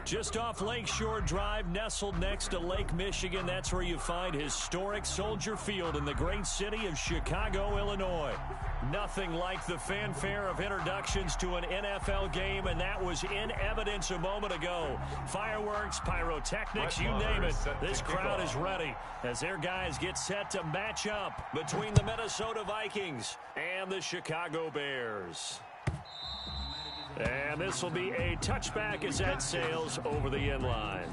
Just off Lakeshore Drive, nestled next to Lake Michigan, that's where you find historic Soldier Field in the great city of Chicago, Illinois. Nothing like the fanfare of introductions to an NFL game, and that was in evidence a moment ago. Fireworks, pyrotechnics, you name it. This crowd is ready as their guys get set to match up between the Minnesota Vikings and the Chicago Bears. And this will be a touchback as that sails over the end line.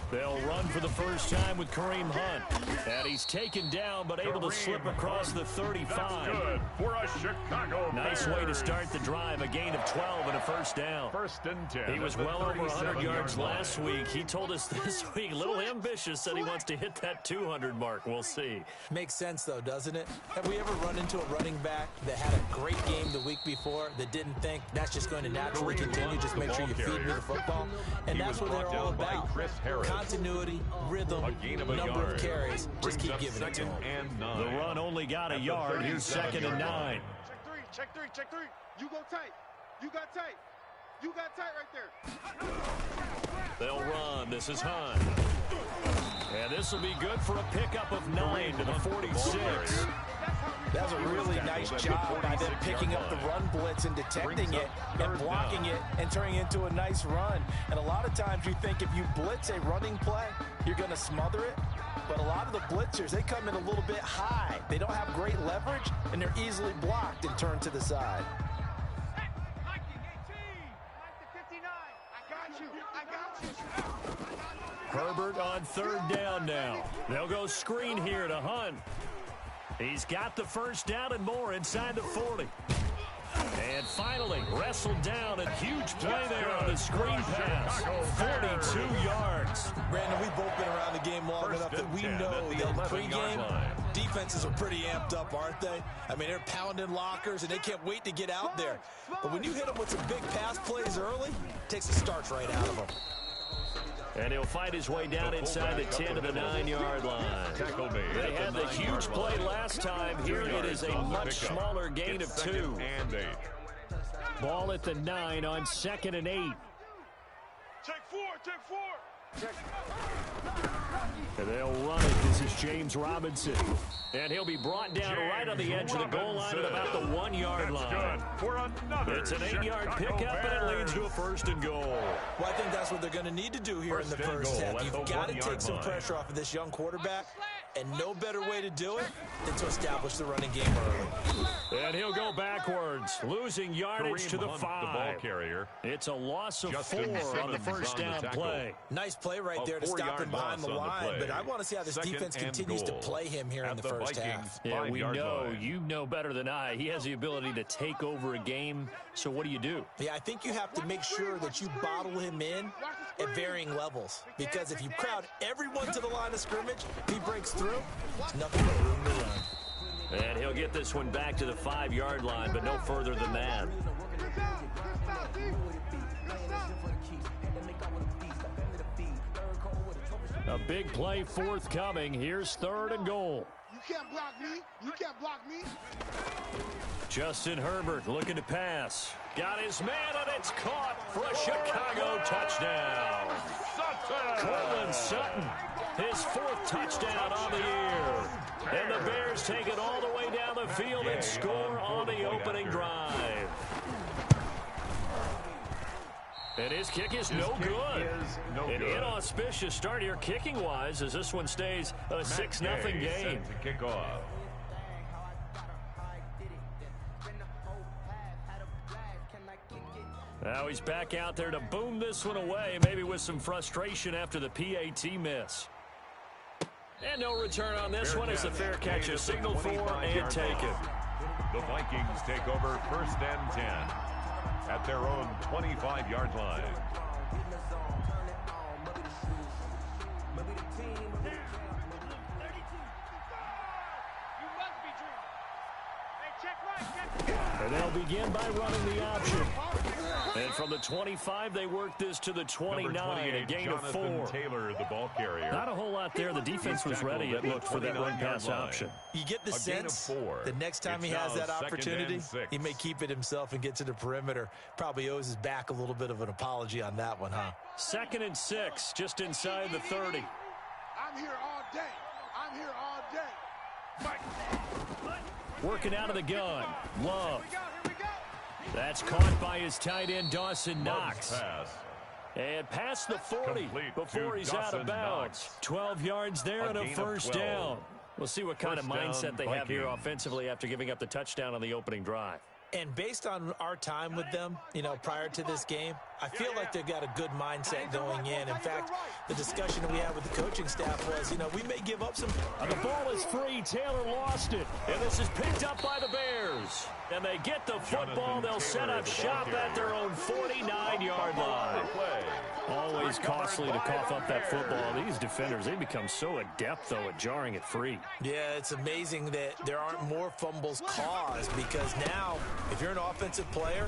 They'll run for the first time with Kareem Hunt. And he's taken down, but able to slip across the 35. That's good for a Chicago Nice Bears. way to start the drive. A gain of 12 and a first down. First and 10. He was well over 100 yards last week. He told us this week, a little ambitious, said he wants to hit that 200 mark. We'll see. Makes sense, though, doesn't it? Have we ever run into a running back that had a great game the week before that didn't think that's just going to naturally continue? Just make sure you feed me the football. And that's what they're all about. Continuity, rhythm, number of carries. Just keep giving it to him. The run only got a yard. Here's 2nd and 9. Check three. You go tight. You got tight. You got tight right there. They'll run. This is Hunt. And this will be good for a pickup of 9 to the 46. That's a really nice job by them picking up the run blitz and detecting it and blocking it and turning it into a nice run. And a lot of times you think if you blitz a running play, you're going to smother it. But a lot of the blitzers, they come in a little bit high. They don't have great leverage, and they're easily blocked and turned to the side. Herbert on 3rd down now. They'll go screen here to Hunt. He's got the first down and more inside the 40. And finally, wrestled down. A huge play there on the screen pass. 42 yards. Brandon, we've both been around the game long enough that we know that in pregame, defenses are pretty amped up, aren't they? I mean, they're pounding lockers, and they can't wait to get out there. But when you hit them with some big pass plays early, it takes the starch right out of them. And he'll fight his way down inside the 10 to the 9-yard line. They had the huge play last time. Here it is a much smaller gain of 2. Ball at the 9 on 2nd and 8. Check 4. And they'll run it. This is James Robinson. And he'll be brought down right on the edge of the goal line at about the 1-yard line. It's an 8-yard pickup, and it leads to a 1st and goal. Well, I think that's what they're going to need to do here in the first half. You've got to take some pressure off of this young quarterback, and no better way to do it than to establish the running game early. And he'll go backwards, losing yardage to the 5. The ball carrier. It's a loss of 4 on the first down play. Nice play right there to stop him behind the line, but I want to see how this defense continues to play him here in the first half. Yeah, we know. You know better than I. He has the ability to take over a game, so what do you do? Yeah, I think you have to make sure that you bottle him in at varying levels, because if you crowd everyone to the line of scrimmage, if he breaks through, there's nothing but room to run. And he'll get this one back to the 5-yard line, but no further than that. A big play forthcoming. Here's 3rd and goal. You can't block me. You can't block me. Justin Herbert looking to pass. Got his man, and it's caught for a Chicago touchdown. Cortland Sutton, his 4th touchdown on the year. And the Bears take it all the way down the field and score on the opening drive. And his kick is no good. An inauspicious start here kicking-wise as this one stays a 6-0 game. Kick off. Now he's back out there to boom this one away, maybe with some frustration after the PAT miss. And no return on this one as the fair catch is signaled for and taken. The Vikings take over 1st and 10. at their own 25-yard line. And they'll begin by running the option. And from the 25, they work this to the 29, a gain of 4. Taylor, the ball carrier. Not a whole lot there. The defense was ready. It looked for that run-pass option. You get the sense the next time he has that opportunity, he may keep it himself and get to the perimeter. Probably owes his back a little bit of an apology on that one, huh? 2nd and 6, just inside the 30. I'm here all day. I'm here all day. Fight. Working out of the gun. Love. That's caught by his tight end, Dawson Knox. And past the 40 before he's out of bounds. 12 yards there and a first down. We'll see what kind of mindset they have here offensively after giving up the touchdown on the opening drive. And based on our time with them, prior to this game, I feel like they've got a good mindset going in. In fact, the discussion that we had with the coaching staff was, we may give up some. The ball is free. Taylor lost it. And this is picked up by the Bears. And they get the football. They'll set up shop at their own 49-yard line. Always costly to cough up that football. These defenders, they become so adept, though, at jarring it free. Yeah, it's amazing that there aren't more fumbles caused, because now, if you're an offensive player,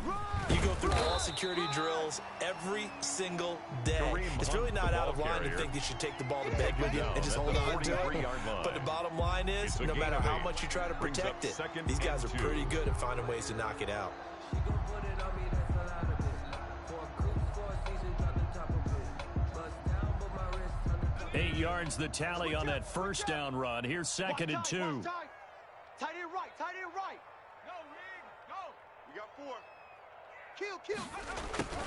you go through ball security drills every single day. It's really not out of line to think you should take the ball to bed with you and just hold on to it. But the bottom line is, no matter how much you try to protect it, these guys are pretty good at finding ways to knock it out. 8 yards the tally on that first down run. Here's 2nd and 2. Tight end right. Tight end right. Go, Rig. Go. You got 4. Kill.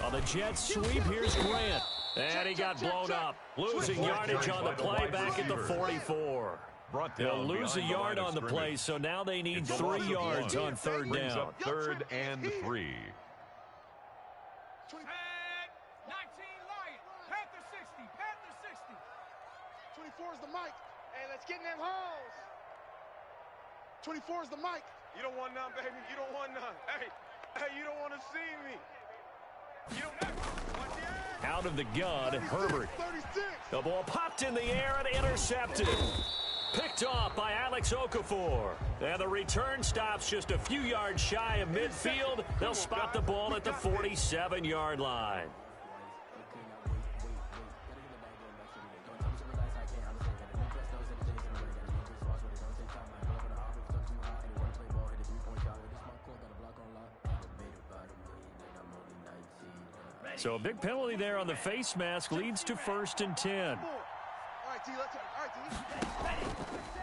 On the Jets sweep, here's Grant. And he got blown up. Losing yardage on the play back at the 44. They'll lose a yard on the play, so now they need 3 yards on 3rd down. 3rd and 3. 19 Lion. Panther 60. Panther 60. 24 is the mic. Hey, let's get in them holes. 24 is the mic. You don't want none, baby. You don't want none. Hey, you don't want to see me. You don't. Out of the gun, Herbert. The ball popped in the air and intercepted. Picked off by Alex Okafor. And the return stops just a few yards shy of midfield. They'll spot the ball at the 47-yard line. So a big penalty there on the face mask leads to 1st and 10.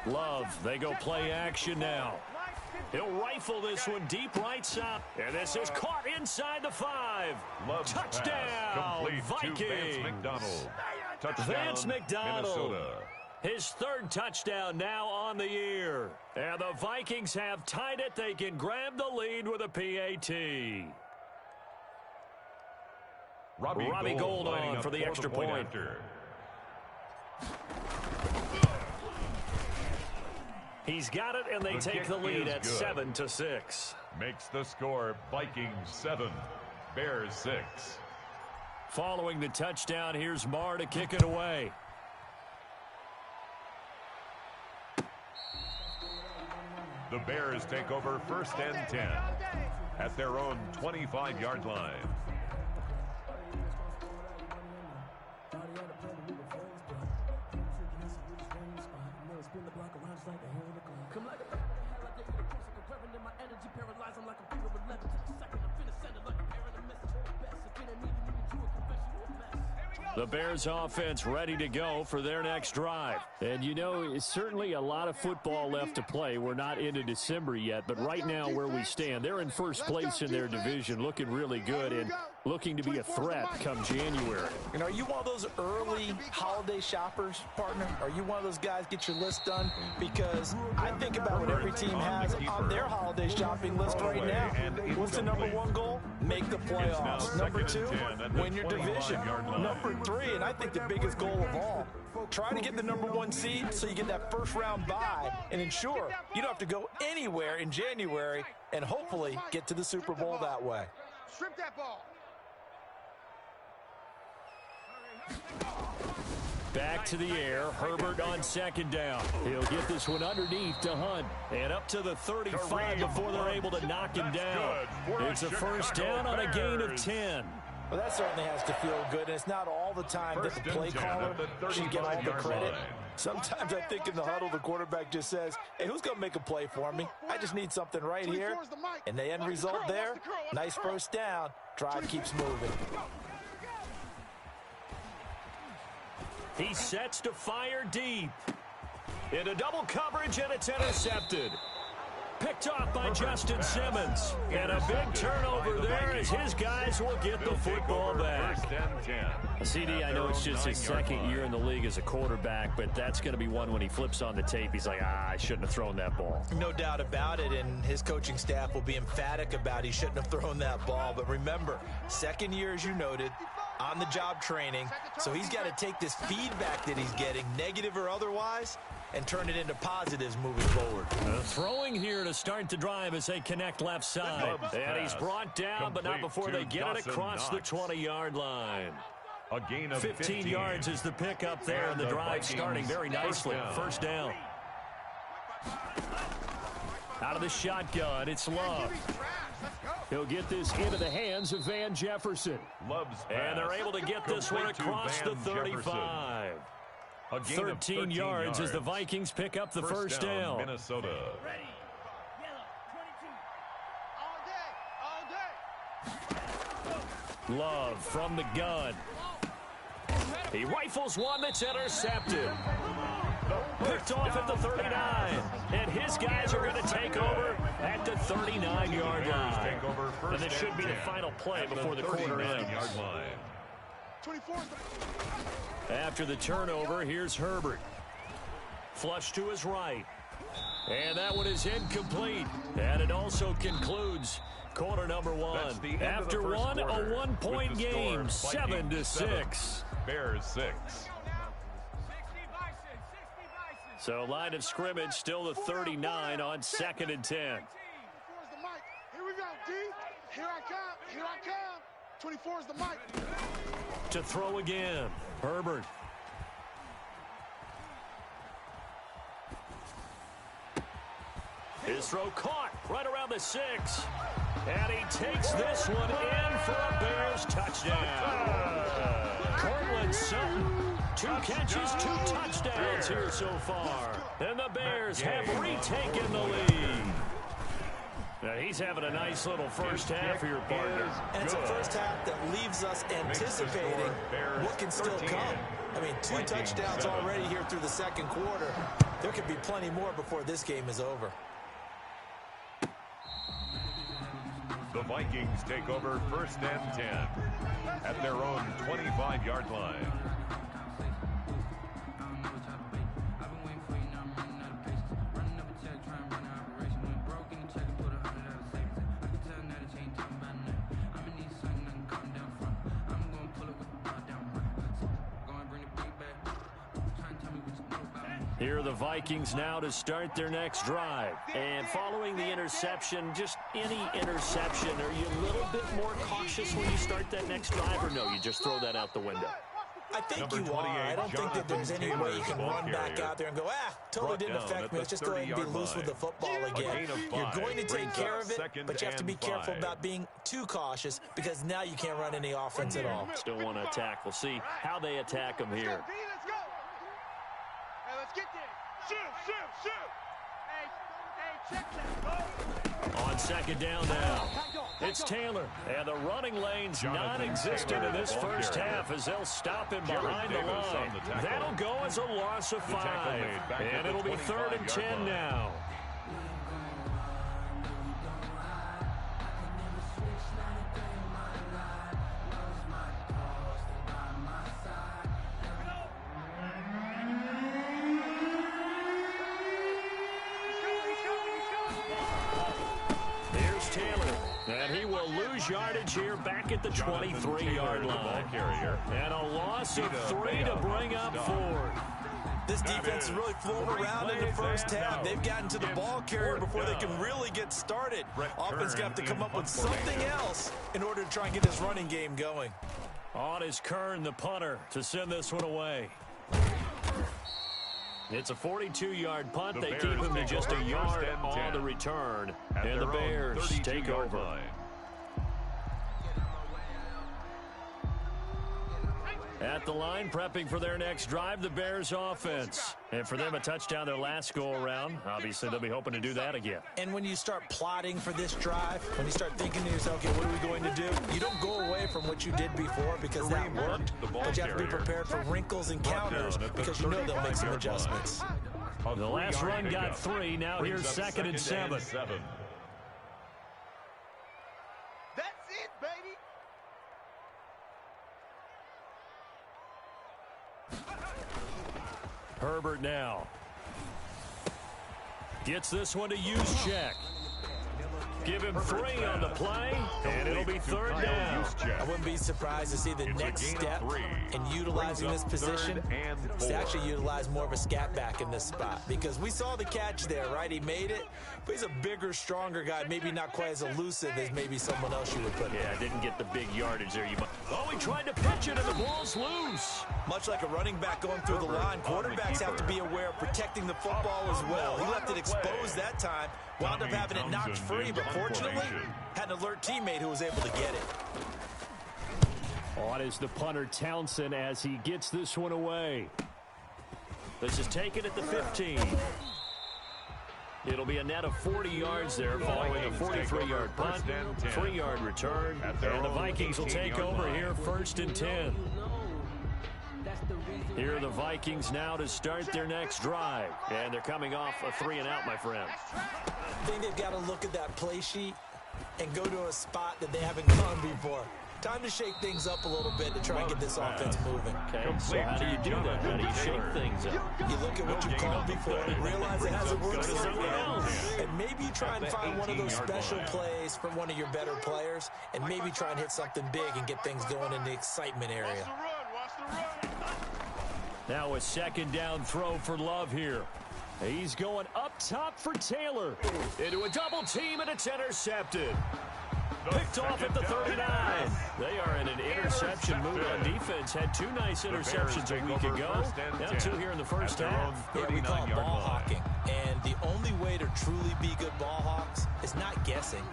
Love, they go play action now. He'll rifle this one deep right side. And this is caught inside the 5. Love's touchdown, Vikings. Vance McDonald. Minnesota. His 3rd touchdown now on the year. And the Vikings have tied it. They can grab the lead with a PAT. Robbie Gould on for the extra point. He's got it, and they take the lead at 7-6. Makes the score Vikings 7, Bears 6. Following the touchdown, here's Marr to kick it away. The Bears take over 1st and 10 at their own 25-yard line. The Bears offense ready to go for their next drive. And it's certainly a lot of football left to play. We're not into December yet, but right now where we stand, they're in 1st place in their division, looking really good and looking to be a threat come January. And are you one of those early holiday shoppers, partner? Are you one of those guys get your list done? Because I think about what every team has on their holiday shopping list right now. What's the number 1 goal? Make the playoffs. Number 2, win your division. Number 3, and I think the biggest goal of all, try to get the number 1 seed so you get that first-round bye and ensure you don't have to go anywhere in January and hopefully get to the Super Bowl that way. Strip that ball. Back to the air. Herbert on second down. He'll get this one underneath to Hunt. And up to the 35 before they're able to knock him down. It's a first down on a gain of 10. Well, that certainly has to feel good, and it's not all the time that the play caller should get all the credit. Sometimes I think in the huddle, the quarterback just says, hey, who's going to make a play for me? I just need something right here. And the end result there, nice first down. Drive keeps moving. He sets to fire deep. Into double coverage, and it's intercepted. Picked off by Justin Simmons. And a big turnover there as his guys will get the football back. CD, I know it's just his second year in the league as a quarterback, but that's going to be one when he flips on the tape. He's like, I shouldn't have thrown that ball. No doubt about it, and his coaching staff will be emphatic about he shouldn't have thrown that ball. But remember, second year, as you noted, on-the-job training, so he's got to take this feedback that he's getting, negative or otherwise, and turn it into positives moving forward. Throwing here to start the drive as they connect left side. And he's brought down, but not before they get it across the 20-yard line. A gain of 15 yards is the pickup there, and the drive starting very nicely. First down. Out of the shotgun, it's Love. He'll get this into the hands of Van Jefferson. And they're able to get this one across the 35. 13 yards as the Vikings pick up the first down. Minnesota. Ready. Yellow, 22. All day. Love from the gun. He rifles one that's intercepted. Picked off at the 39. And his guys are going to take over at the 39-yard line. And this should be the final play before the quarter ends. After the turnover, here's Herbert. Flush to his right. And that one is incomplete. And it also concludes quarter number one. After one, a one-point game, 7-6. Bears 6. So line of scrimmage still the 39 on 2nd and 10. Here we go, D. Here I come. Here I come. 24 is the mic. To throw again. Herbert. His throw caught right around the 6. And he takes this one in for a Bears touchdown. Cortland Sutton. 2 catches, 2 touchdowns here so far. And the Bears have retaken the lead. Now he's having a nice little first half here, partner. And it's a first half that leaves us anticipating what can still come. I mean, 2 touchdowns already here through the second quarter. There could be plenty more before this game is over. The Vikings take over 1st and 10 at their own 25-yard line. Here are the Vikings now to start their next drive. And following the interception, just any interception, are you a little bit more cautious when you start that next drive, or no, you just throw that out the window? I think you are. I don't think that there's any way you can run back out there and go, totally didn't affect me. Let's just go ahead and be loose with the football again. You're going to take care of it, but you have to be careful about being too cautious because now you can't run any offense at all. Still want to attack. We'll see how they attack them here. Let's go. Hey, let's get there. Shoot. Hey, check that. On 2nd down now, it's Taylor. And the running lane's non-existent in this first half as they'll stop him behind the line. That'll go as a loss of 5. And it'll be 3rd and 10 now. And he will lose yardage here back at the 23-yard line. And a loss of 3 to bring up 4. This defense is really floating around in the first half. They've gotten to the ball carrier before they can really get started. Offense got to come up with something else in order to try and get this running game going. On is Kern, the punter, to send this one away. It's a 42-yard punt. They keep him to just a yard on the return. And the Bears take over. At the line, prepping for their next drive, the Bears offense. And for them, a touchdown their last go-around. Obviously, they'll be hoping to do that again. And when you start plotting for this drive, when you start thinking to yourself, okay, what are we going to do? You don't go away from what you did before because that worked. But you have to be prepared for wrinkles and counters because you know they'll make some adjustments. The last run got 3. Now here's 2nd and 7. That's it, baby. Herbert now. Gets this one to use check. Give him 3 on the play, and it'll be 3rd down. I wouldn't be surprised to see the next step in utilizing this position is to actually utilize more of a scat back in this spot. Because we saw the catch there, right? He made it, but he's a bigger, stronger guy, maybe not quite as elusive as maybe someone else you would put in. Yeah, didn't get the big yardage there. Oh, he tried to pitch it, and the ball's loose. Much like a running back going through the line, quarterbacks have to be aware of protecting the football as well. He left it exposed that time, wound up having it knocked free, but fortunately, had an alert teammate who was able to get it. On is the punter, Townsend, as he gets this one away. This is taken at the 15. It'll be a net of 40 yards there following a 43-yard punt, 3-yard return, and the Vikings will take over here 1st and 10. Here are the Vikings now to start their next drive. And they're coming off a 3-and-out, my friend. I think they've got to look at that play sheet and go to a spot that they haven't gone before. Time to shake things up a little bit to try and get this offense moving. Okay, so how do you do that? How do you shake things up? You look at what you've called before and realize it hasn't worked so well. And maybe you try and find one of those special plays from one of your better players and maybe try and hit something big and get things going in the excitement area. Now a 2nd down throw for Love here. He's going up top for Taylor. Into a double team, and it's intercepted. Picked off at the 39. They are in an interception move on defense. Had 2 nice interceptions a week ago. Now 2 here in the first half. Yeah, we call it ball hawking. And the only way to truly be good ball hawks is not guessing.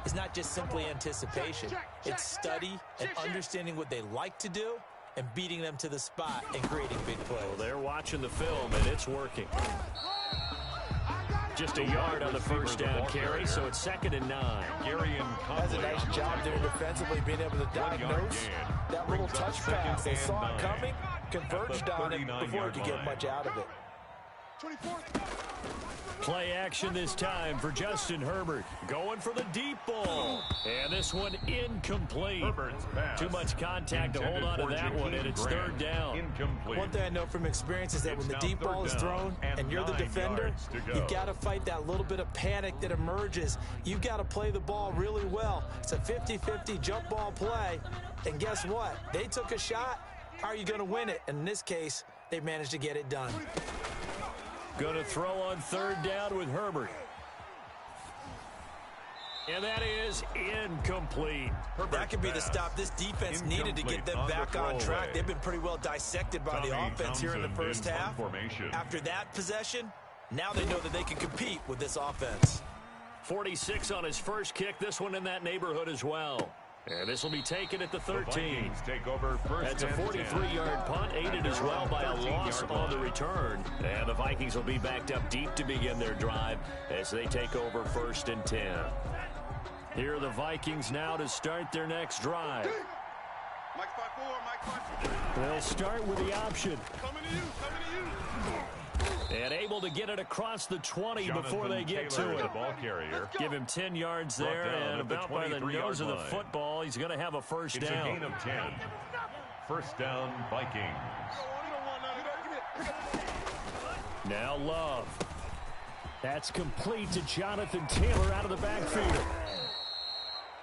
It's not just simply anticipation. It's study and understanding what they like to do and beating them to the spot and creating big plays. Well, they're watching the film, and it's working. Just a yard on the first down carry, so it's 2nd and 9. Has a nice job there defensively, being able to diagnose that little touch pass. They saw it coming, converged on it before he could get much out of it. Play action this time for Justin Herbert. Going for the deep ball. And this one incomplete. Too much contact to hold on to that one, and it's 3rd down. One thing I know from experience is that when the deep ball is thrown and you're the defender, you've got to fight that little bit of panic that emerges. You've got to play the ball really well. It's a 50-50 jump ball play. And guess what? They took a shot. How are you going to win it? And in this case, they managed to get it done. Going to throw on 3rd down with Herbert. And that is incomplete. That could be the stop this defense needed to get them back on track. They've been pretty well dissected by the offense here in the first half. After that possession, now they know that they can compete with this offense. 46 on his first kick. This one in that neighborhood as well. And this will be taken at the 13. That's a 43-yard punt, aided as well by a loss on the return. And the Vikings will be backed up deep to begin their drive as they take over 1st and 10. Here are the Vikings now to start their next drive. They'll start with the option. And able to get it across the 20 before they get to it. Give him 10 yards there, and about by the nose of the football, he's going to have a first down. It's a gain of 10. First down, Vikings. Now Love. That's complete to Jonathan Taylor out of the backfield.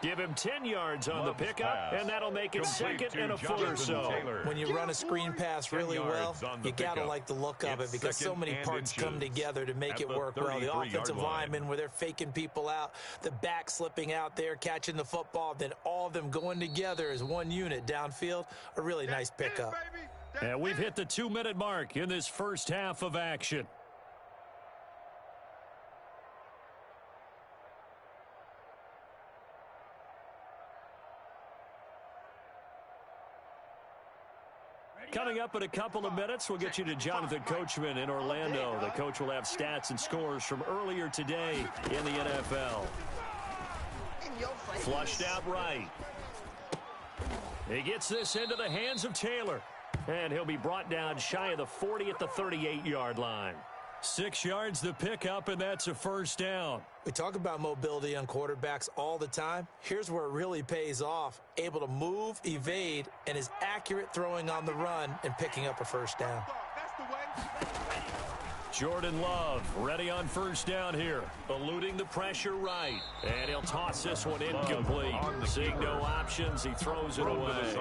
Give him 10 yards on the pickup, and that'll make it second and a foot or so. When you run a screen pass really well, you got to like the look of it because so many parts come together to make it work well. The offensive linemen where they're faking people out, the back slipping out there, catching the football, then all of them going together as one unit downfield. A really nice pickup. And we've hit the 2-minute mark in this first half of action. Coming up in a couple of minutes, we'll get you to Jonathan Coachman in Orlando. The coach will have stats and scores from earlier today in the NFL. Flushed out right. He gets this into the hands of Taylor. And he'll be brought down shy of the 40 at the 38-yard line. 6 yards the pickup, and that's a first down. We talk about mobility on quarterbacks all the time. Here's where it really pays off. Able to move, evade, and is accurate throwing on the run and picking up a first down. Jordan Love ready on first down here. Eluding the pressure right. And he'll toss this one incomplete. Seeing no options, he throws it away.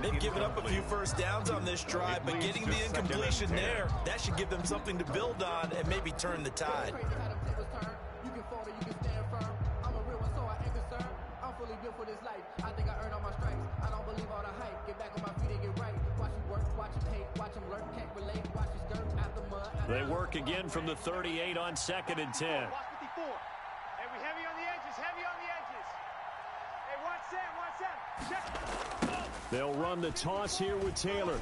They've given up a few first downs on this drive, but getting the incompletion there, that should give them something to build on and maybe turn the tide. They work again from the 38 on 2nd and 10. Hey, we heavy on the edges, heavy on the edges. Hey, watch Sam. They'll run the toss here with Taylor.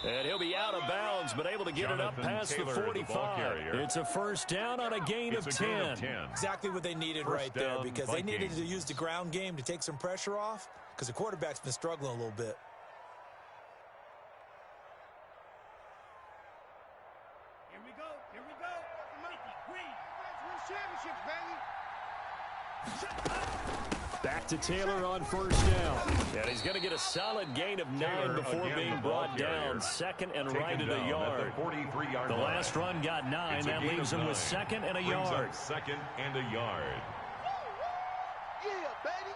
And he'll be out of bounds, but able to get it up past the 45. It's a first down on a gain of 10. Exactly what they needed right there, because they needed to use the ground game to take some pressure off, because the quarterback's been struggling a little bit. Here we go. Mikey Green. Win championships, baby. Back to Taylor on first down. And he's going to get a solid gain of 9 before being brought down. Second and right at a yard. The last run got 9. That leaves him with second and a yard. Second and a yard. Yeah, baby.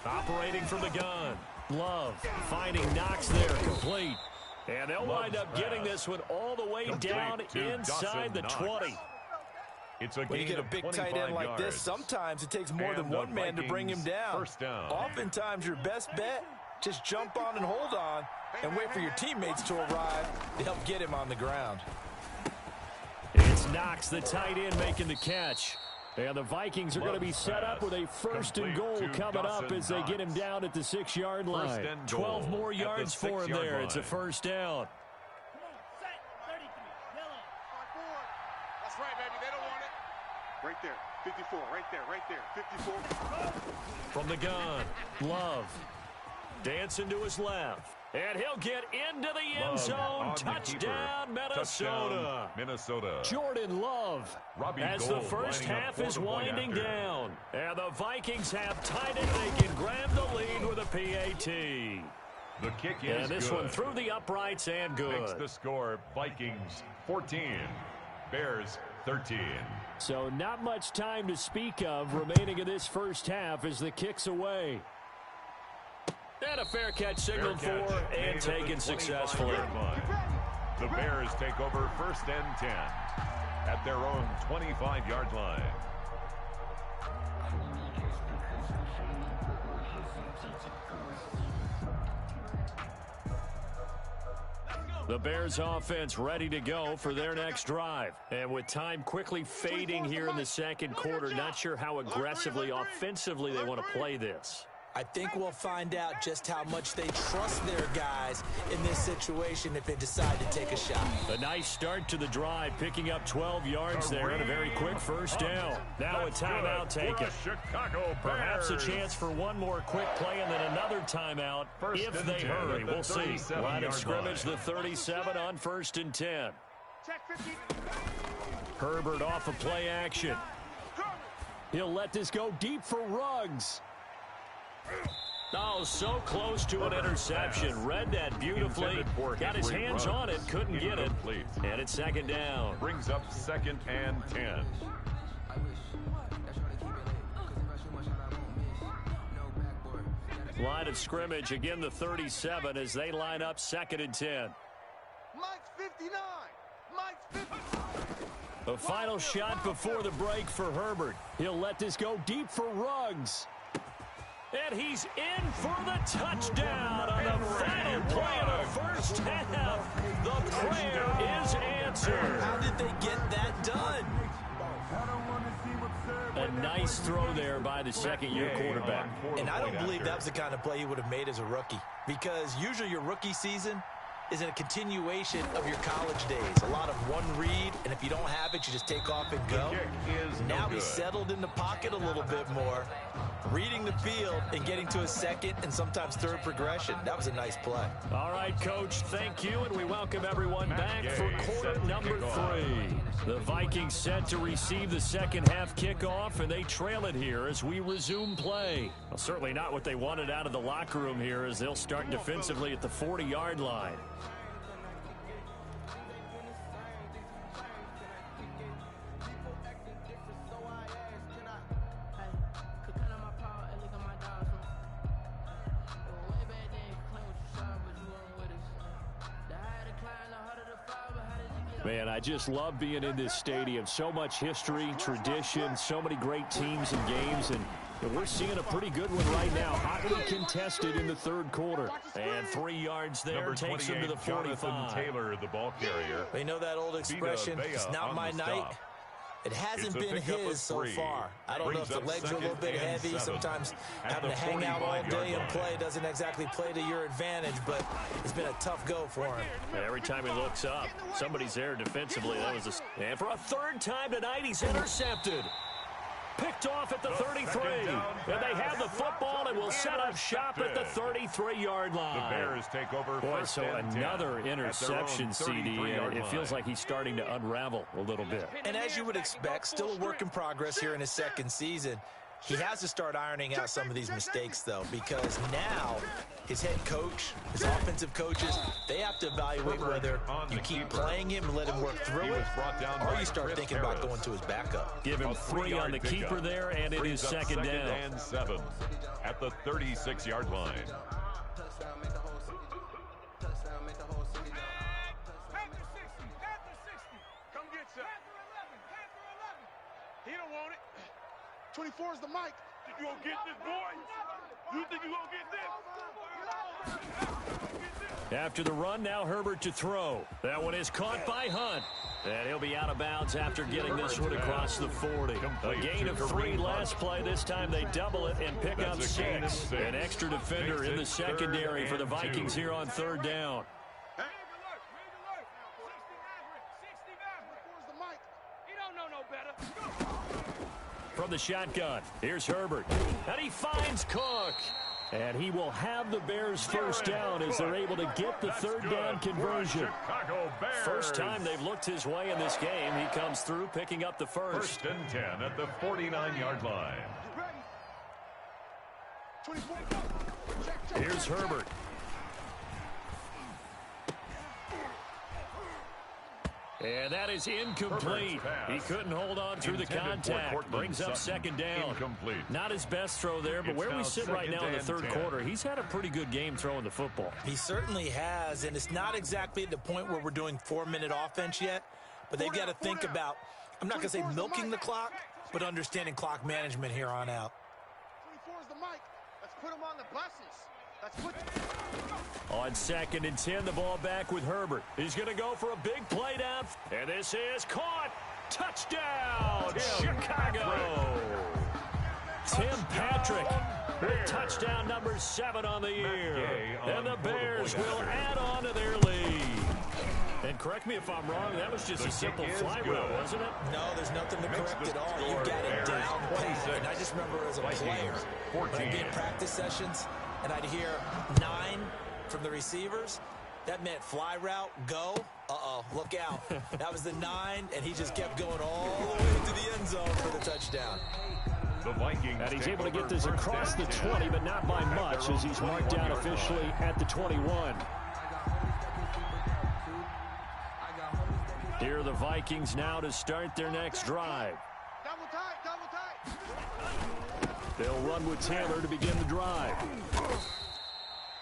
Operating from the gun. Love finding Knox there, complete. And they'll wind up getting this one all the way down inside the 20. When you get a big tight end like this, sometimes it takes more than one man to bring him down. Oftentimes, your best bet, just jump on and hold on and wait for your teammates to arrive to help get him on the ground. It's Knox, the tight end, making the catch. And the Vikings are going to be set up with a first and goal coming up as they get him down at the 6-yard line. 12 more yards for him there. It's a first down. That's right, baby. They don't want it. Right there. 54. Right there. 54. From the gun, Love. Dancing to his left. And he'll get into the end zone. Touchdown, Minnesota. Jordan Love as the first half is winding down. And the Vikings have tied it. They can grab the lead with a PAT. The kick is and this good. One through the uprights and good. Makes the score Vikings 14, Bears 13. So not much time to speak of remaining in this first half as the kick's away. And a fair catch signaled for and taken successfully. The Bears take over first and 10 at their own 25-yard line. The Bears offense ready to go for their next drive. And with time quickly fading here in the second quarter, not sure how aggressively, offensively they want to play this. I think we'll find out just how much they trust their guys in this situation if they decide to take a shot. A nice start to the drive, picking up 12 yards there and a very quick first down. Now a timeout taken. Perhaps a chance for one more quick play and then another timeout if they hurry. We'll see. Line of scrimmage, the 37 on first and 10. Herbert off of play action. He'll let this go deep for Ruggs. Oh, so close to an interception. Read that beautifully. Got his hands on it, couldn't get it. And it's second down. Brings up second and 10. Line of scrimmage, again the 37 as they line up 2nd and 10. Mike's 59. Mike's 59. The final shot before the break for Herbert. He'll let this go deep for Ruggs. And he's in for the touchdown on the final play of the first half. The prayer is answered. How did they get that done? A nice throw there by the second-year quarterback. And I don't believe that was the kind of play he would have made as a rookie, because usually your rookie season is in a continuation of your college days. A lot of one read, and if you don't have it, you just take off and go. Now he's settled in the pocket a little bit more, reading the field and getting to a second and sometimes third progression. That was a nice play. All right, Coach, thank you, and we welcome everyone back for quarter number 3. The Vikings set to receive the second half kickoff, and they trail it here as we resume play. Well, certainly not what they wanted out of the locker room here, as they'll start defensively at the 40-yard line. Man, I just love being in this stadium. So much history, tradition, so many great teams and games, and we're seeing a pretty good one right now. Hotly contested in the third quarter. And 3 yards there Number takes him to the 45. Jonathan Taylor, the ball carrier. They know that old expression, it's not my night. It hasn't been his so far. I don't know if the legs are a little bit heavy. Sometimes having to hang out all day and play doesn't exactly play to your advantage, but it's been a tough go for him. Every time he looks up, somebody's there defensively. And for a third time tonight, he's intercepted. Picked off at the 33. And they have the football and will set up shop at the 33-yard line. The Bears take over. Boy, so another interception, CD. It feels like he's starting to unravel a little bit. And as you would expect, still a work in progress here in his second season. He has to start ironing out some of these mistakes, though, because now his head coach, his offensive coaches, they have to evaluate whether you keep playing him and let him work through it, or you start thinking about going to his backup. Give him 3 on the keeper there, and it is second down. And 7 at the 36-yard line. Come get some. He don't want it. 24 is the mic. You gonna get this, boy? You think you gonna get this? After the run, now Herbert to throw. That one is caught by Hunt. And he'll be out of bounds after getting this one across the 40. A gain of 3 last play. This time they double it and pick up 6. An extra defender in the secondary for the Vikings here on third down. From the shotgun, here's Herbert. And he finds Cook. And he will have the Bears first down as they're able to get the third down conversion. First time they've looked his way in this game. He comes through picking up the first. 1st and 10 at the 49-yard line. Here's Herbert. And that is incomplete. He couldn't hold on through the contact. Brings up second down. Incomplete. Not his best throw there, but where we sit right now in the third quarter, he's had a pretty good game throwing the football. He certainly has, and it's not exactly at the point where we're doing 4-minute offense yet, but they've got to think about, I'm not going to say milking the clock, but understanding clock management here on out. 24 is the mic. Let's put him on the buses. On 2nd and 10, the ball back with Herbert. He's going to go for a big play down. And this is caught. Touchdown, Chicago. Tim Patrick with touchdown number 7 on the year. And the Bears will add on to their lead. And correct me if I'm wrong, that was just a simple fly route, wasn't it? No, there's nothing to correct at all. You got it down pat. And I just remember as a player, when I'd be in practice sessions, and I'd hear 9 from the receivers. That meant fly route, go. Uh-oh, look out. That was the 9, and he just kept going all the way into the end zone for the touchdown. The Vikings. And he's able to get this across the 20, but not by much, as he's marked down officially at the 21. Here are the Vikings now to start their next drive. Double tight, double tight. They'll run with Taylor to begin the drive.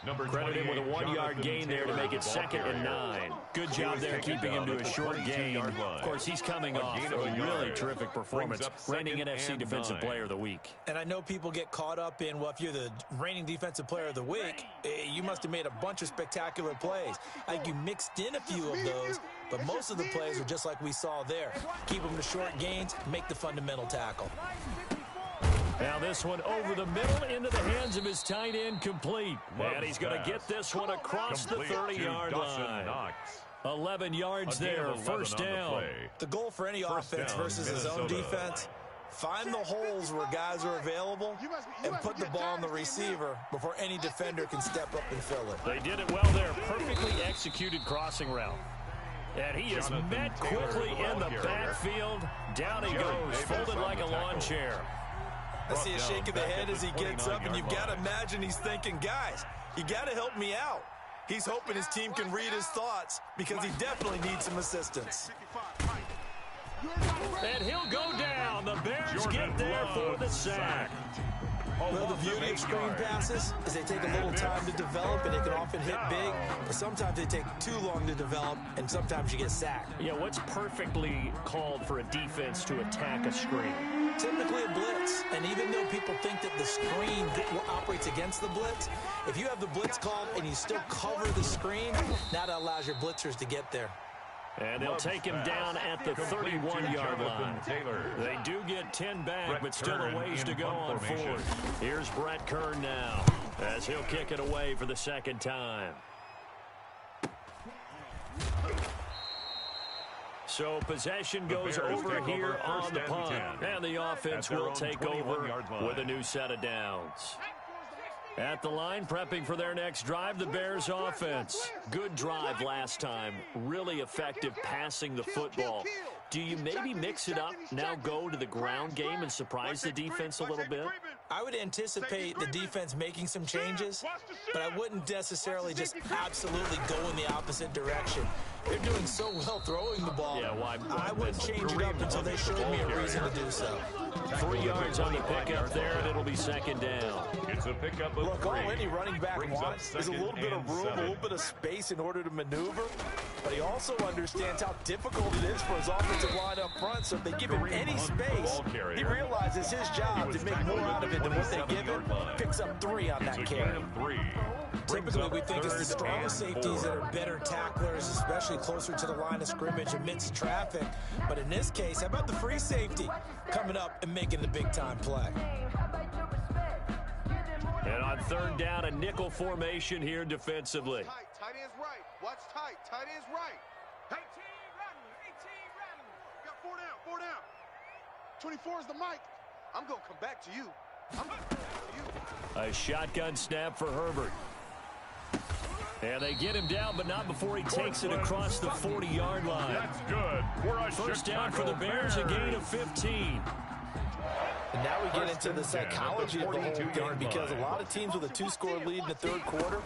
Credit him with a 1-yard gain there to make it 2nd and 9. Good job there keeping him to a short gain. Of course, he's coming off a really terrific performance, reigning NFC Defensive Player of the Week. And I know people get caught up in, well, if you're the reigning Defensive Player of the Week, you must have made a bunch of spectacular plays. I think you mixed in a few of those, but most of the plays are just like we saw there. Keep them to short gains, make the fundamental tackle. Now this one over the middle into the hands of his tight end, complete. And he's going to get this one across the 30-yard line. 11 yards there, 1st down. The goal for any offense versus his own defense, find the holes where guys are available and put the ball on the receiver before any defender can step up and fill it. They did it well there. Perfectly executed crossing route. And he is met quickly in the backfield. Down he goes, folded like a lawn chair. I see a shake of the head as he gets up, and you've got to imagine he's thinking, guys, you got to help me out. He's hoping his team can read his thoughts because he definitely needs some assistance. And he'll go down. The Bears get there for the sack. Well, the beauty of screen passes is they take a little time to develop, and they can often hit big, but sometimes they take too long to develop, and sometimes you get sacked. Yeah, what's perfectly called for a defense to attack a screen? Typically a blitz, and even though people think that the screen operates against the blitz, if you have the blitz called and you still cover the screen, that allows your blitzers to get there. And they'll take him down at the 31-yard line. They do get 10 back, but still a ways to go on 4th. Here's Brett Kern now, as he'll kick it away for the 2nd time. So possession goes over here on the punt. And the offense will take over with a new set of downs. At the line, prepping for their next drive, the Bears offense. Good drive last time. Really effective passing the football. Do you maybe mix it up, now go to the ground game and surprise the defense a little bit? I would anticipate the defense making some changes, but I wouldn't necessarily just absolutely go in the opposite direction. They're doing so well throwing the ball. Yeah, why I wouldn't change it up until they showed me a reason to do so. 3 yards on the pickup there, and it'll be 2nd down. It's a pickup of Look, 3. all any running back wants is a little bit of room, a little bit of space in order to maneuver. But he also understands how difficult it is for his offensive line up front. So if they give him any space, he realizes his job to make more out of it than what they give him. Picks up 3 on that carry. Typically, we think it's the strong safeties that are better tacklers, especially closer to the line of scrimmage amidst traffic. But in this case, how about the free safety coming up and making the big-time play? And on 3rd down, a nickel formation here defensively. Tight end's right. Watch tight. Tight end's right. 18 rattling. Got 4 down. 4 down. 24 is the mic. I'm going to come back to you. A shotgun snap for Herbert. And they get him down, but not before he takes it across the 40-yard line. That's good. 1st down for the Bears, a gain of 15. And now we get into the psychology of the whole thing, because a lot of teams with a 2-score lead in the 3rd quarter,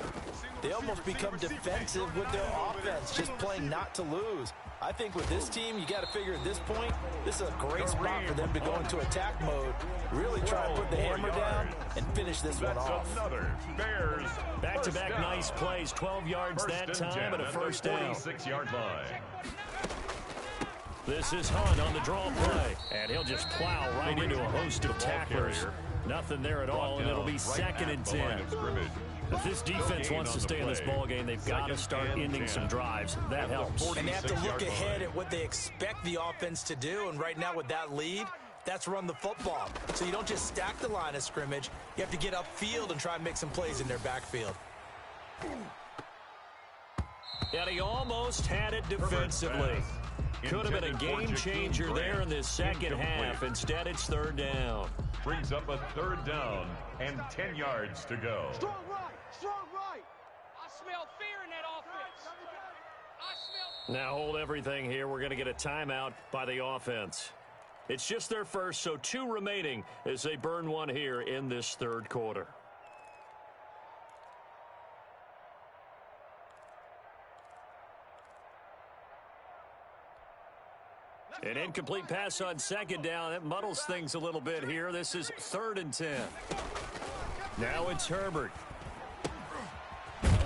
they almost become defensive with their offense, just playing not to lose. I think with this team, you got to figure at this point, this is a great spot for them to go into attack mode, really try to put the hammer down and finish this one off. Bears. Back-to-back nice plays, 12 yards that time and a 1st down. 46-yard line. This is Hunt on the draw play, and he'll just plow right into a host of tacklers. Nothing there at all, and it'll be 2nd and 10. If this defense wants to stay in this ballgame, they've got to start ending some drives. That helps. And they have to look ahead at what they expect the offense to do, and right now with that lead, that's run the football. So you don't just stack the line of scrimmage. You have to get upfield and try and make some plays in their backfield. And he almost had it defensively. Could have been a game changer there in this 2nd half. Instead, it's 3rd down. Brings up a 3rd down and 10 yards to go. Strong right. Strong right. I smell fear in that offense. Now hold everything here. We're going to get a timeout by the offense. It's just their first, so 2 remaining as they burn one here in this 3rd quarter. An incomplete pass on second down. That muddles things a little bit here. This is 3rd and 10. Now it's Herbert.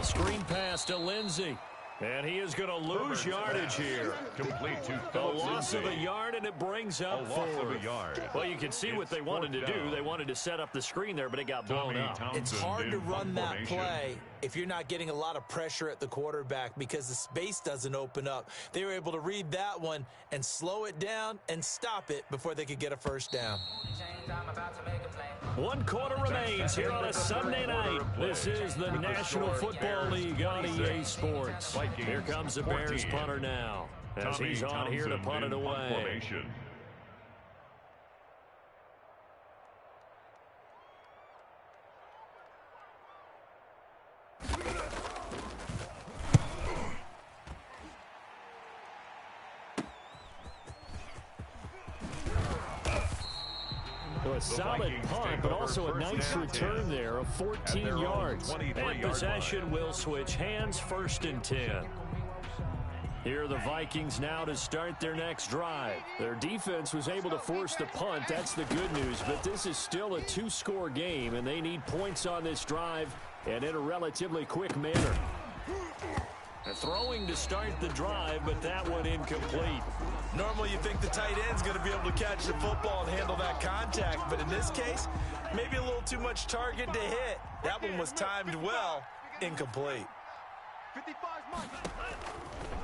Screen pass to Lindsey. And he is going to lose yardage here. Complete to A loss of a yard, and it brings up 4. Well, you can see what they wanted to do. They wanted to set up the screen there, but it got blown up. It's hard to run that play if you're not getting a lot of pressure at the quarterback because the space doesn't open up. They were able to read that one and slow it down and stop it before they could get a first down. 1 quarter remains here on a Sunday night. This is the National Football League on EA Sports. Here comes the Bears punter now as he's on here to punt it away. A solid punt, but also a nice return there of 14 yards. And possession will switch hands, 1st and 10. Here are the Vikings now to start their next drive. Their defense was able to force the punt. That's the good news. But this is still a 2-score game, and they need points on this drive and in a relatively quick manner. Throwing to start the drive, but that one incomplete. Normally you think the tight end's going to be able to catch the football and handle that contact, but in this case, maybe a little too much target to hit. That one was timed well, incomplete.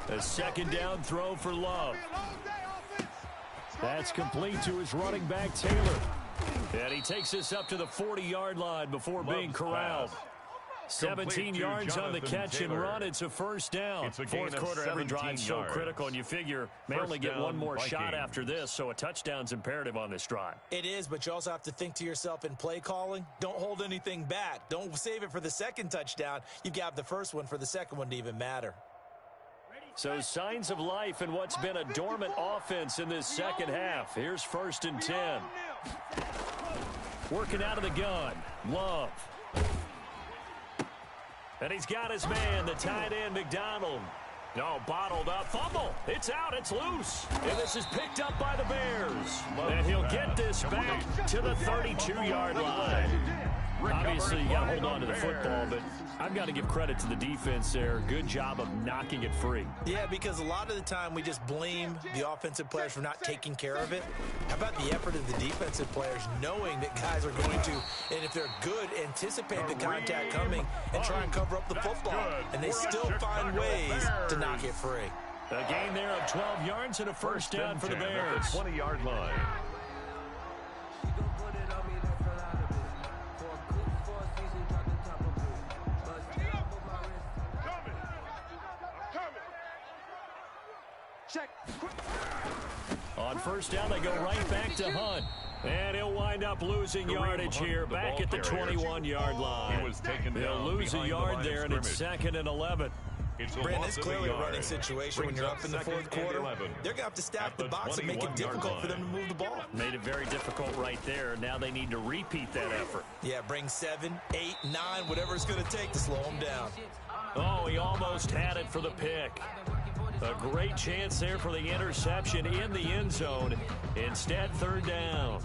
A 2nd down throw for Love. That's complete to his running back, Taylor. And he takes us up to the 40-yard line before being corralled. 17 yards on the catch and run. It's a 1st down. 4th quarter, every drive so critical, and you figure may only get one more shot after this, so a touchdown's imperative on this drive. It is, but you also have to think to yourself in play calling, don't hold anything back. Don't save it for the 2nd touchdown. You got the 1st one for the 2nd one to even matter. So signs of life in what's been a dormant offense in this 2nd half. Here's 1st and 10. Working out of the gun. Love. And he's got his man, the tight end, McDonald. No, bottled up. Fumble. It's out. It's loose. And this is picked up by the Bears. And he'll get this back to the 32-yard line. Obviously, you got to hold on to the football, but I've got to give credit to the defense there. Good job of knocking it free. Yeah, because a lot of the time we just blame the offensive players for not taking care of it. How about the effort of the defensive players knowing that guys are going to, and if they're good, anticipate the contact coming and try and cover up the football. And they still find ways to knock it free. A gain there of 12 yards and a 1st down for the Bears. 20-yard line. Check. On 1st down, they go right back to Hunt. And he'll wind up losing yardage here back at the 21-yard line. They'll lose a yard there, and it's 2nd and 11. Brandon, it's clearly a running situation when you're up in the 4th quarter. They're going to have to stack the box and make it difficult for them to move the ball. Made it very difficult right there. Now they need to repeat that effort. Yeah, bring 7, 8, 9, whatever it's going to take to slow them down. Oh, he almost had it for the pick. A great chance there for the interception in the end zone. Instead, 3rd down.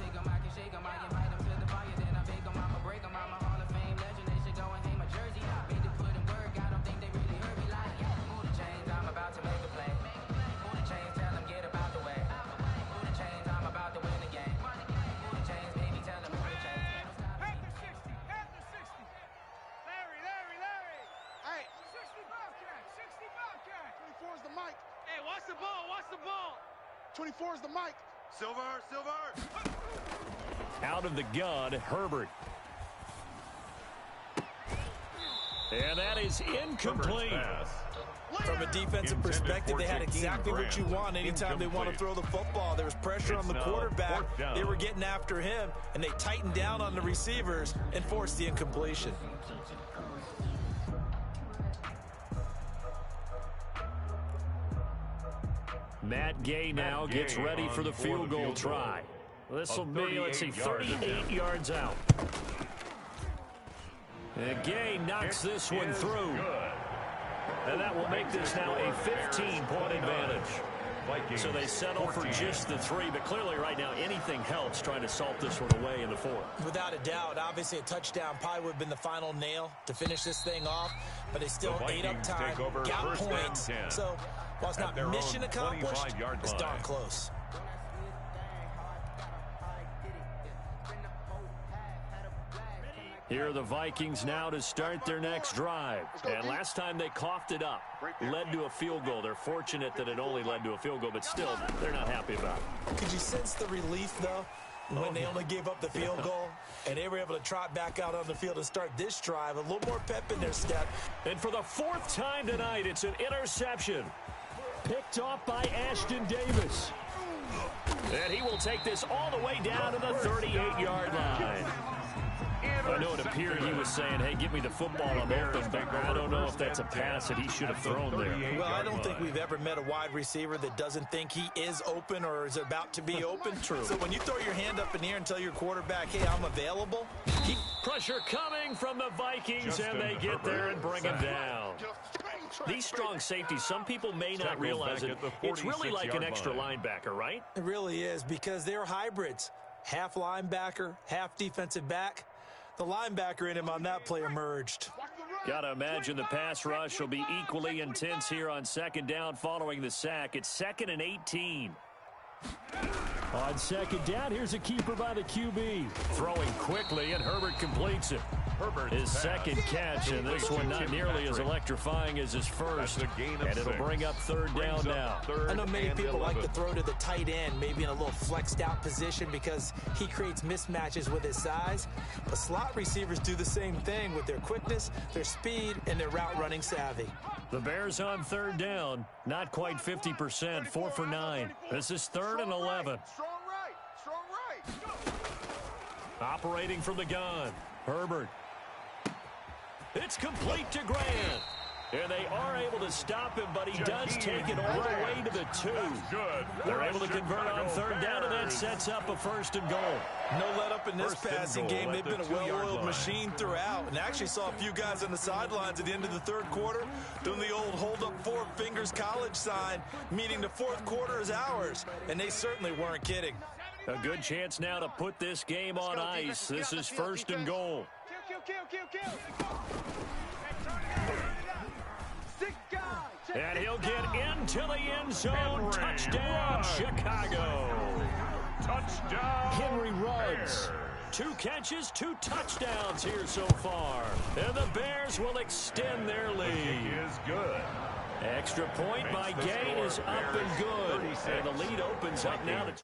Watch the ball, watch the ball. 24 is the mic. Silver. Out of the gun, Herbert. And that is incomplete. From a defensive perspective, they had exactly what you want anytime they want to throw the football. There was pressure on the quarterback. They were getting after him, and they tightened down on the receivers and forced the incompletion. Matt Gay now gets ready for the field goal try. This will be, let's see, 38 yards out. And Gay knocks this one through. And that will make this now a 15-point advantage. So they settle 14. for just the 3, but clearly right now anything helps trying to salt this one away in the 4th. Without a doubt, obviously a touchdown probably would have been the final nail to finish this thing off, but they still ate up time, got points. So while it's not mission accomplished, it's darn close. Here are the Vikings now to start their next drive. And last time they coughed it up, led to a field goal. They're fortunate that it only led to a field goal, but still, they're not happy about it. Could you sense the relief, though, when they only gave up the field goal and they were able to trot back out on the field and start this drive? A little more pep in their step. And for the 4th time tonight, it's an interception. Picked off by Ashton Davis. And he will take this all the way down to the 38-yard line. I know it appeared he was saying, hey, give me the football, I'm open, but I don't know if that's a pass that he should have thrown there. Well, I don't think we've ever met a wide receiver that doesn't think he is open or is about to be open. True. So when you throw your hand up in the air and tell your quarterback, hey, I'm available. Pressure coming from the Vikings, and they get there and bring him down. These strong safeties, some people may not realize it. It's really like an extra linebacker, right? It really is, because they're hybrids. Half linebacker, half defensive back. The linebacker in him on that play emerged. Got to imagine the pass rush will be equally intense here on 2nd down following the sack. It's 2nd and 18. On 2nd down, here's a keeper by the QB. Throwing quickly, and Herbert completes it. His 2nd catch, and this one not nearly as electrifying as his first. And it'll bring up 3rd down now. I know many people like to throw to the tight end, maybe in a little flexed out position because he creates mismatches with his size. But slot receivers do the same thing with their quickness, their speed, and their route running savvy. The Bears on 3rd down, not quite 50%, 4 for 9. This is 3rd and 11. Strong right. Operating from the gun, Herbert. It's complete to Grant. And they are able to stop him, but he does take it all the way to the 2. They're able to convert on 3rd down, and that sets up a 1st and goal. No let up in this passing game. They've been a well-oiled machine throughout. And actually saw a few guys on the sidelines at the end of the 3rd quarter doing the old hold up 4 fingers college sign, meaning the 4th quarter is ours. And they certainly weren't kidding. A good chance now to put this game on ice. This is 1st and goal. Kill. And he'll get into the end zone. Touchdown, Chicago. Touchdown. Henry runs. 2 catches, 2 touchdowns here so far. And the Bears will extend their lead. Is good. Extra point by Gay is up and good. And the lead opens up now to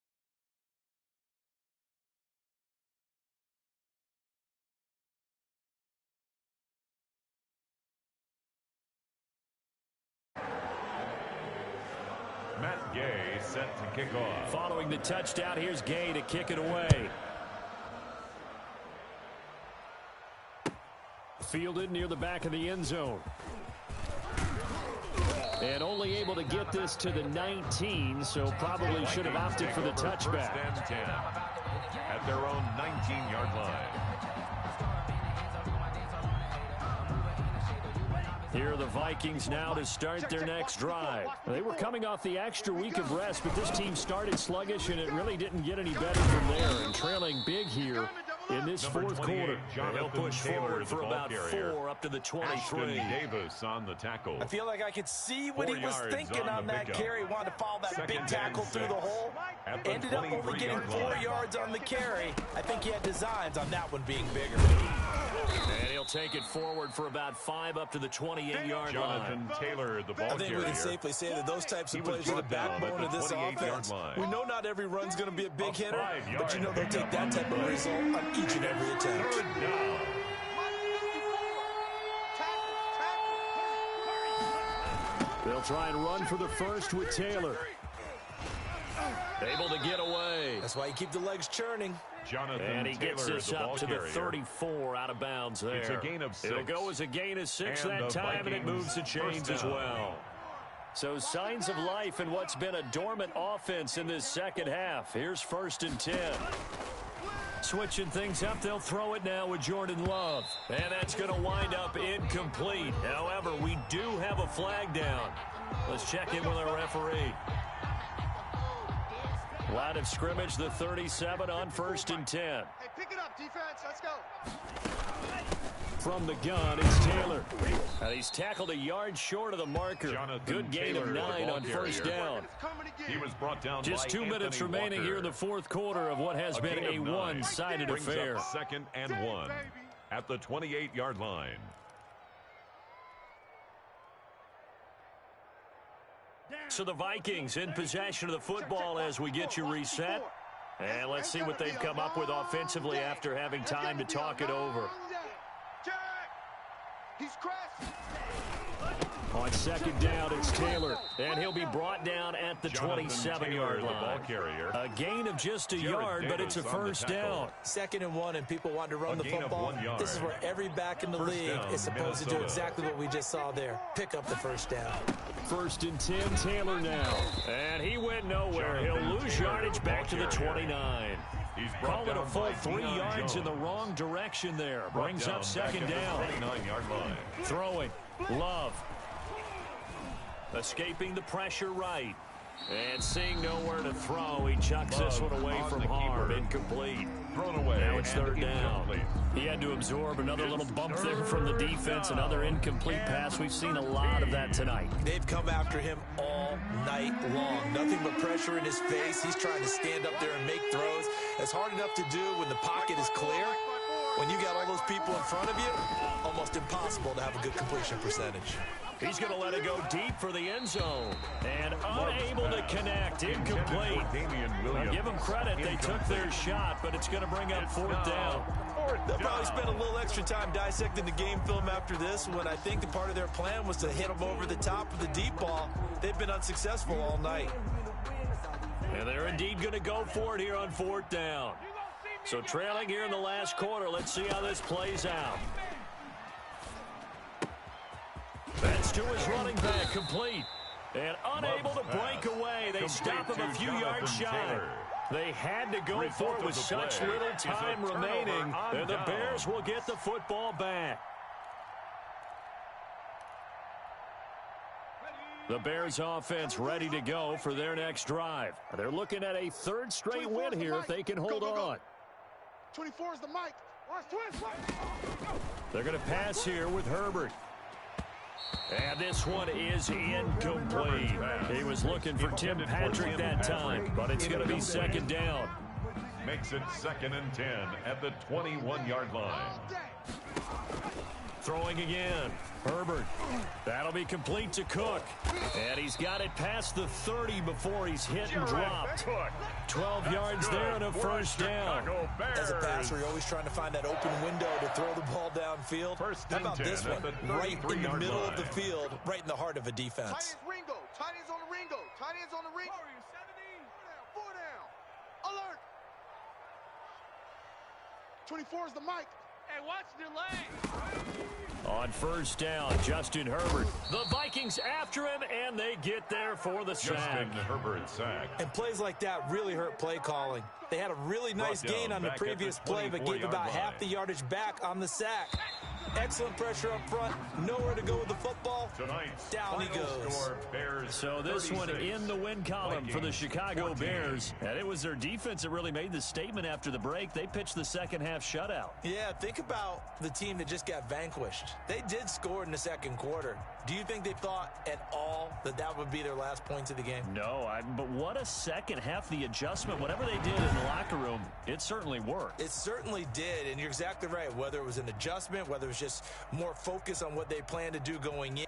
Matt Gay set to kick off. following the touchdown. Here's Gay to kick it away. Fielded near the back of the end zone. And only able to get this to the 19, so probably should have opted for the touchback. 1st and 10 at their own 19-yard line. Here are the Vikings now to start their next drive. They were coming off the extra week of rest, but this team started sluggish, and it really didn't get any better from there. And trailing big here in this 4th quarter. They'll push forward for about 4 up to the 23. Davis on the tackle. I feel like I could see what he was thinking on that carry. Wanted to follow that big tackle through the hole. Ended up only getting 4 yards on the carry. I think he had designs on that one being bigger. And he'll take it forward for about 5 up to the 28-yard line. Jonathan Taylor, the ball I think we can safely say that those types of plays are the backbone of this offense. We know not every run's going to be a big hitter, but you know they'll take that type of result on each and every attempt. They'll try and run for the 1st with Taylor. Able to get away. That's why you keep the legs churning. Jonathan And he gets Taylor, this up to the 34 out of bounds there. It's a gain of 6. It'll go as a gain of 6 And that the time, and it Vikings moves the chains as well. So signs of life in what's been a dormant offense in this 2nd half. Here's 1st and 10. Switching things up, they'll throw it now with Jordan Love. And that's going to wind up incomplete. However, we do have a flag down. Let's check in with our referee. Line of scrimmage, the 37 on 1st and 10. Hey, pick it up, defense. Let's go. From the gun, it's Taylor. And he's tackled a yard short of the marker. Good gain of 9 on first down. He was brought down Just 2 minutes remaining here in the fourth quarter of what has been a one-sided affair. 2nd and 1 at the 28-yard line. So the Vikings in possession of the football as we get you reset. And let's see what they've come up with offensively after having time to talk it over. He's crashed. On 2nd down, it's Taylor, and he'll be brought down at the 27-yard line. A gain of just a yard, but it's a first down. 2nd and 1, and people want to run the football. This is where every back in the league is supposed to do exactly what we just saw there. Pick up the first down. 1st and 10, Taylor now. And he went nowhere. He'll lose yardage back to the 29. Call it a full 3 yards in the wrong direction there. Brings up 2nd down. Throwing. Love. Escaping the pressure right. And seeing nowhere to throw, he chucks this one away from harm. Incomplete. Thrown away. Now it's 3rd down. He had to absorb another little bump there from the defense. Another incomplete pass. We've seen a lot of that tonight. They've come after him all night long. Nothing but pressure in his face. He's trying to stand up there and make throws. It's hard enough to do when the pocket is clear. When you got all those people in front of you, almost impossible to have a good completion percentage. He's going to let it go deep for the end zone. And unable to connect. Incomplete. I'll give them credit. They took their shot, but it's going to bring up 4th down. They'll probably spend a little extra time dissecting the game film after this when I think the part of their plan was to hit them over the top of the deep ball. They've been unsuccessful all night. And they're indeed going to go for it here on 4th down. So trailing here in the last quarter. Let's see how this plays out. That's to his running back, complete. And unable to break away. They stop him a few yards shy. They had to go for it with such little time remaining. And the Bears will get the football back. The Bears offense ready to go for their next drive. They're looking at a 3rd straight win here if they can hold on. 24 is the mic. They're going to pass here with Herbert. And this one is incomplete. He was looking for Tim Patrick that time, but it's going to be 2nd down. Makes it 2nd and 10 at the 21-yard line. Throwing again. Herbert. That'll be complete to Cook. And he's got it past the 30 before he's hit and dropped. 12 yards there and a 1st down. As a passer, you're always trying to find that open window to throw the ball downfield. How about this one? Right in the middle of the field, right in the heart of a defense. Tight ends Ringo. Tight ends on the Ringo. Tight ends on the Ringo. 4 down. Alert. 24 is the mic. Hey, watch the lane. On 1st down, Justin Herbert. The Vikings after him, and they get there for the sack. Justin Herbert sack. And plays like that really hurt play calling. They had a really nice gain on the previous play, but gave about half the yardage back on the sack. Excellent pressure up front. Nowhere to go with the football. Down he goes. So this one in the win column for the Chicago Bears. And it was their defense that really made the statement after the break. They pitched the second half shutout. Yeah, think about the team that just got vanquished. They did score in the 2nd quarter. Do you think they thought at all that that would be their last points of the game? No, but what a second half. The adjustment, whatever they did in the locker room, it certainly worked. It certainly did, and you're exactly right. Whether it was an adjustment, whether it was just more focus on what they plan to do going in.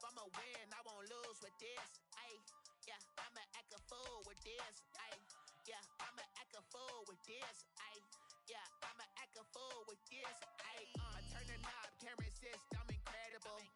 I'ma win, I won't lose with this. Ay, yeah, I'ma act a fool with this. Ay, yeah, I'ma act a fool with this. Ay, yeah, I'ma act a fool with this. Ay, I turn the knob, can't resist, I'm incredible.